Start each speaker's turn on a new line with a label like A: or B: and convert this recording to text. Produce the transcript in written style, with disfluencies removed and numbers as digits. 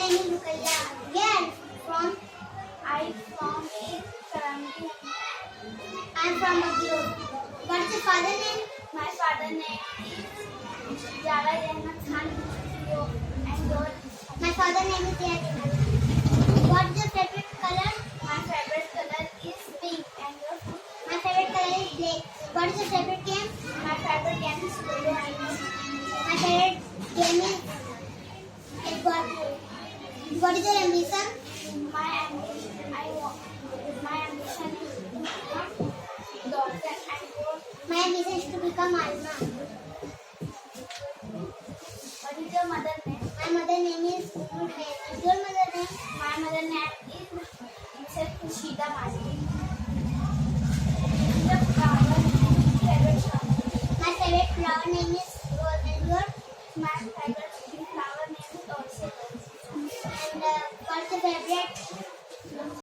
A: name is Rukaiya. Where from? I from Karamdi. I am from Magiro. What's your father name? My father name is Jawad Ahmed Khan. And yours? My father name is Yadina. What's your favorite color? My favorite color is pink. And yours? My favorite color is black. What is your favorite game? My favorite game is Ludo. My favorite game is football. What is your ambition? My ambition is to become doctor and coach. My ambition is to become Alma. What is your mother name? My mother name is Mohd Zakwan. Your mother name? My mother name is Mrs. Kushida Mali. My favorite flower name is rose. And yours? My favorite flower name is also rose. And what's your favorite